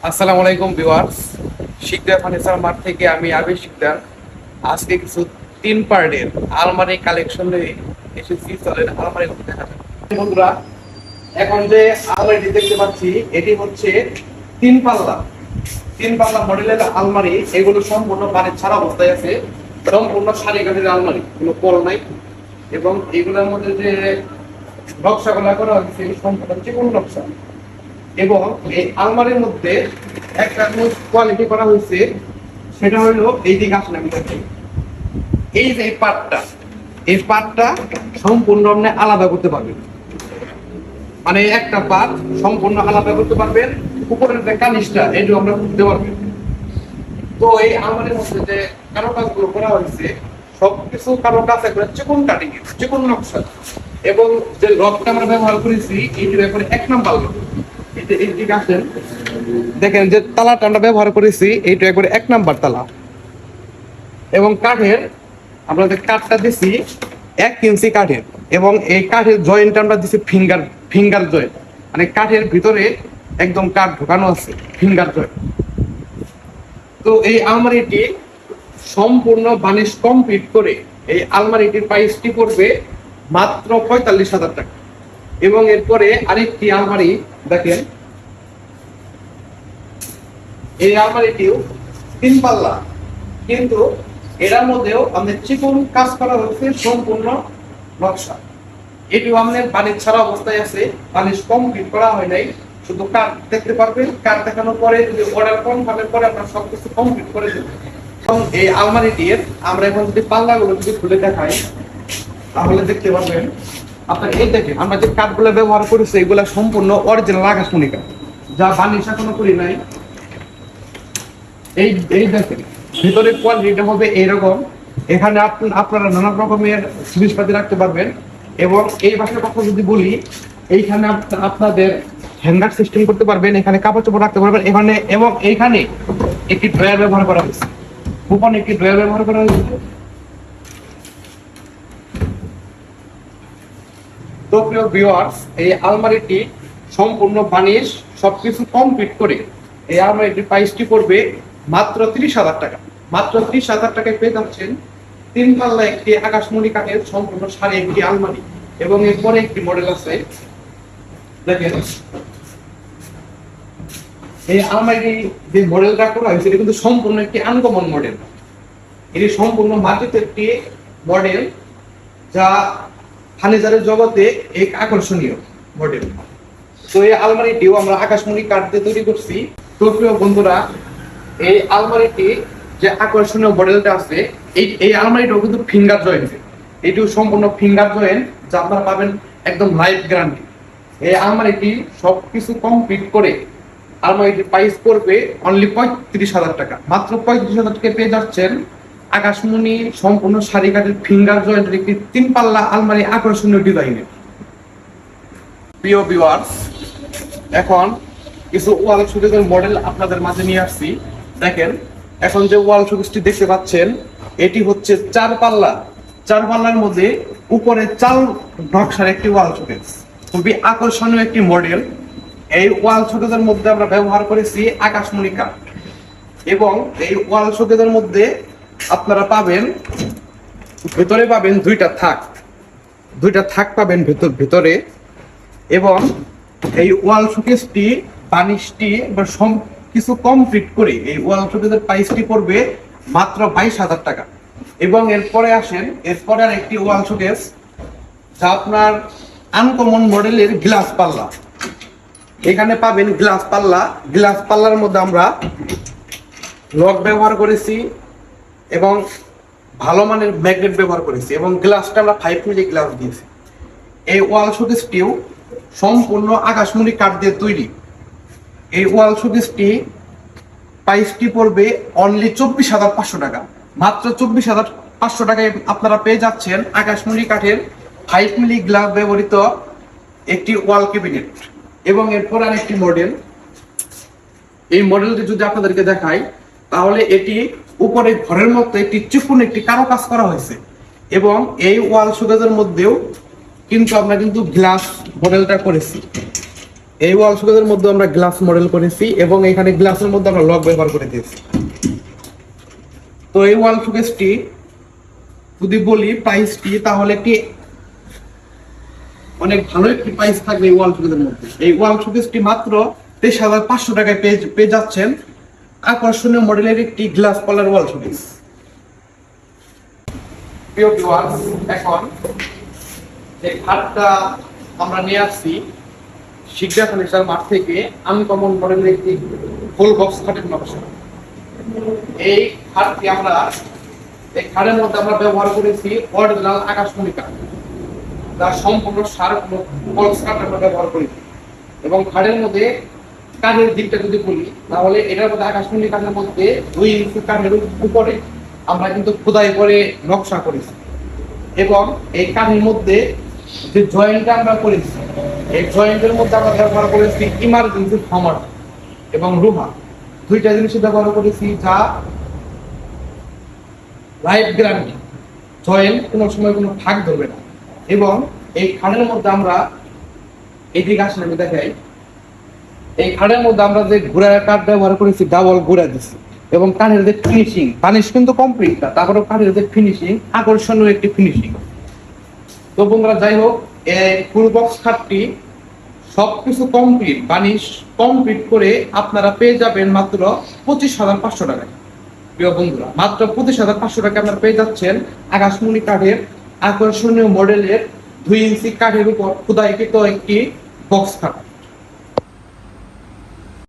আসসালামু আলাইকুম viewers, Sikdar furniture mart থেকে আমি আবির শিকদার। আজকে কিছু 3 পার্টের আলমারি কালেকশন নিয়ে এসেছি। চলেন আলমারি দেখা যাক। বন্ধুরা, এখন যে আলমারিটি দেখতে পাচ্ছি এটি হচ্ছে 3 পাল্লা 3 পাল্লা মডেলের আলমারি। এগুলো সম্পূর্ণ বাড়ির ছাড়া অবস্থায় আছে, সম্পূর্ণ সারি কাঠের আলমারি, কোনো কল নাই। এবং এগুলোর মধ্যে যে নকশাগুলো করা হয়েছে সম্পূর্ণ চিকন নকশা। এবং এই আলমারির মধ্যে একটা কোয়ালিটি করা হয়েছে, সেটা হলো এই দিকে আসলে আমি দেখি, এই যে এই পার্টটা সম্পূর্ণ আপনি আলাদা করতে পারবেন। মানে একটা পার্ট সম্পূর্ণ আলাদা করতে পারবেন। উপরের যে কানিসটা এইটা আমরা করতে পারবেন। তো এই আলমারির মধ্যে যে কারুকাজগুলো করা হয়েছে সবকিছু কারুকাজ করে চিকন কাটিং, চিকন নকশা। এবং যে লকটা আমরা ব্যবহার করেছি এইটার ব্যাপারে 1 নাম্বার লক। দেখেন যে তালাটা আমরা ব্যবহার করেছি এইটা একবারে 1 নাম্বার তালা। এবং কাঠের আমরা যে কাঠটা দিছি 1 ইঞ্চি কাঠের। এবং এই কাঠের জয়েন্ট আমরা দিছি ফিঙ্গার জয়েন্ট, মানে কাঠের ভিতরে একদম কাঠ ঢোকানো আছে, ফিঙ্গার জয়েন্ট। তো এই আলমারিটি সম্পূর্ণ বানিশ কমপ্লিট করে এই আলমারিটির প্রাইসটি পড়বে মাত্র 45,000 টাকা। এবং এরপরে আরেকটি আলমারি দেখেন, এই আলমারিটিও 3 পাল্লা, কিন্তু এটার মধ্যেও আমাদের চিকন কাজ করা হচ্ছে, সম্পূর্ণ নকশা। এটিও আমাদের বানিশ ছাড়া অবস্থায় আছে, বানিশ কমপ্লিট করা হয় নাই, শুধু কাঠ দেখতে পারবেন। কাঠ দেখানোর পরে যদি অর্ডার কনফার্মের পরে আমরা সবকিছু কমপ্লিট করে দেব। এবং এই আলমারিটির আমরা এখন যদি পাল্লাগুলো যদি খুলে দেখাই তাহলে দেখতে পারবেন। আপনার এই দেখেন আমরা যে কাঠগুলো ব্যবহার করেছি এগুলো সম্পূর্ণ অরিজিনাল আকাশমণি কাঠ, যা বানিশ এখনো করি নাই। এই দেখেন ভিতরের কোয়ালিটিটা হবে এইরকম। এখানে আপনারা নানা রকমের জিনিসপাতি রাখতে পারবেন। এবং এই বাসার কথা যদি বলি, এইখানে আপনাদের হ্যাঙ্গার সিস্টেম করতে পারবেন, এখানে কাপড় চোপড় রাখতে পারবেন এখানে। এবং এইখানে একটি ড্রয়ার ব্যবহার করা হয়েছে, উপরে একটি ড্রয়ার ব্যবহার করা হয়েছে। তো প্রিয় ভিউয়ার্স, এই আলমারিটি সম্পূর্ণ বানিশ সবকিছু কমপ্লিট করে এই আলমারিটির প্রাইসটি পড়বে মাত্র 30,000 টাকা। মাত্র 30,000 টাকায় পেয়ে যাচ্ছেন 3 পাল্লা একটি আকাশমণি কাঠের সম্পূর্ণ সারি একটি আলমারি। এবং এরপরে একটি মডেল আছে, দেখেন এই আলমারি যে মডেলটা করা হয়েছে এটা কিন্তু সম্পূর্ণ একটি আনকমন মডেল। এটি সম্পূর্ণ মার্কেট একটি মডেল, যা ফার্নিচারের জগতে এক আকর্ষণীয় মডেল। তো এই আলমারিটিও আমরা আকাশমণি কাঠ দিয়ে তৈরি করছি। তো প্রিয় বন্ধুরা, এই আলমারিটি যে আকর্ষণীয় মডেলটা আছে, এই আলমারিটাও কিন্তু ফিঙ্গার জয়েন্ট। এটিও সম্পূর্ণ ফিঙ্গার জয়েন্ট, যা আপনারা পাবেন একদম লাইফ গ্যারান্টি। এই আলমারিটি সবকিছু কমপ্লিট করে আলমারিটির প্রাইস পড়বে অনলি 35,000 টাকা। মাত্র 35,000 টাকা পেয়ে যাচ্ছেন আকাশমণি সম্পূর্ণ সারি কাঠের ফিঙ্গার জয়েন্টের একটি 3 পাল্লা আলমারি, আকর্ষণীয় ডিজাইনের। প্রিয় ভিউয়ার্স, এখন কিছু ওয়াল শোকেসের মডেল আপনাদের মাঝে নিয়ে আসছি। দেখেন এখন যে ওয়াল শোকেসটি দেখতে পাচ্ছেন এটি হচ্ছে 4 পাল্লা। 4 পাল্লার মধ্যে উপরে চাল নকশার একটি ওয়াল শোকেস, খুবই আকর্ষণীয় একটি মডেল। এই ওয়াল শোকেসের মধ্যে আমরা ব্যবহার করেছি আকাশমণি কাঠ। এবং এই ওয়াল শোকেসের মধ্যে আপনারা পাবেন, ভেতরে পাবেন দুইটা থাক পাবেন ভেতরে। এবং এই ওয়াল শোকেসটি বানিশটি সব কিছু কমপ্লিট করে এই ওয়াল শোকেসের প্রাইসটি পড়বে মাত্র 22,000 টাকা। এবং এরপরে আসেন, এরপরে আর একটি ওয়াল শোকেস, যা আপনার আনকমন মডেলের গ্লাস পাল্লা। এখানে পাবেন গ্লাস পাল্লার মধ্যে আমরা লক ব্যবহার করেছি এবং ভালো মানের ম্যাগনেট ব্যবহার করেছি। এবং গ্লাসটা আমরা 5 মিলি গ্লাস দিয়েছি। এই ওয়াল শোকেসটিও সম্পূর্ণ আকাশমণি কাঠ দিয়ে তৈরি। এই ওয়াল শোকেসটি প্রাইসটি পড়বে অনলি 24,500 টাকা। মাত্র 24,500 টাকায় আপনারা পেয়ে যাচ্ছেন আকাশমণি কাঠের 5 মিলি গ্লাস ব্যবহৃত একটি ওয়াল ক্যাবিনেট। এবং এরপর আরেকটি মডেল, এই মডেলটি যদি আপনাদেরকে দেখাই তাহলে এটি উপরে ঘরের মতো একটি চিকন একটি কারুকাজ করা হয়েছে। এবং এই ওয়াল শোকেসের মধ্যেও কিন্তু আমরা কিন্তু গ্লাস মডেলটা করেছি। এই ওয়াল শোকেসের মধ্যে আমরা গ্লাস মডেল করেছি এবং এখানে গ্লাসের মধ্যে আমরা লক ব্যবহার করে দিয়েছি। তো এই ওয়াল শোকেসটি যদি বলি প্রাইসটি, তাহলে কি অনেক ভালো একটি প্রাইস থাকবে এই ওয়াল শোকেসের মধ্যে। এই ওয়াল শোকেসটি মাত্র 23,500 টাকায় পেয়ে যাচ্ছেন আকর্ষণীয় মডেলের একটি গ্লাস কলার ওয়াল শোকেস। প্রিয় ভিউয়ার্স, এখন যে খাটটা আমরা নিয়ে আসছি শিকদার ফার্নিচার মার্ট থেকে, আনকমন মডেলের একটি ফুল বক্স খাটের নকশা। এই খাটটি আমরা এই খাটের মধ্যে আমরা ব্যবহার করেছি অরিজিনাল আকাশমণি কাঠ, যার সম্পূর্ণ সার বক্স কাঠ আমরা ব্যবহার করেছি। এবং খাটের মধ্যে কাঠের দিকটা যদি বলি, তাহলে এটার মধ্যে আকাশমণি কাঠের মধ্যে 2 ইঞ্চি কাঠের উপরে আমরা কিন্তু খোদাই করে নকশা করেছি। এবং এই কাঠের মধ্যে যে জয়েন্টটা আমরা করেছি, এই জয়েন্টের মধ্যে আমরা ব্যবহার করেছি ইমার্জেন্সি হামার এবং রুহা, দুইটা জিনিস ব্যবহার করেছি যা লাইফ গ্যারান্টি। জয়েন্ট কোনো সময় কোনো ফাঁক ধরবে না। এবং এই খাটের মধ্যে আমরা এইদিকে আসলে আমি দেখাই, এই খাটের মধ্যে আমরা যে ঘোড়ার কাঠ ব্যবহার করেছি ডাবল ঘোড়া দিচ্ছি। এবং কাঠের যে ফিনিশিং, বানিশ কিন্তু কমপ্লিট না, তারপরে কাঠের যে ফিনিশিং আকর্ষণীয় একটি ফিনিশিং। তো বন্ধুরা, যাই হোক, এই ফুল বক্স খাটটি সবকিছু কমপ্লিট, বানিশ কমপ্লিট করে আপনারা পেয়ে যাবেন মাত্র 25,500 টাকায়। প্রিয় বন্ধুরা, মাত্র 25,500 টাকা আপনারা পেয়ে যাচ্ছেন আকাশমণি কাঠের আকর্ষণীয় মডেলের 2 ইঞ্চি কাঠের উপর খোদাইকৃত একটি বক্স খাট।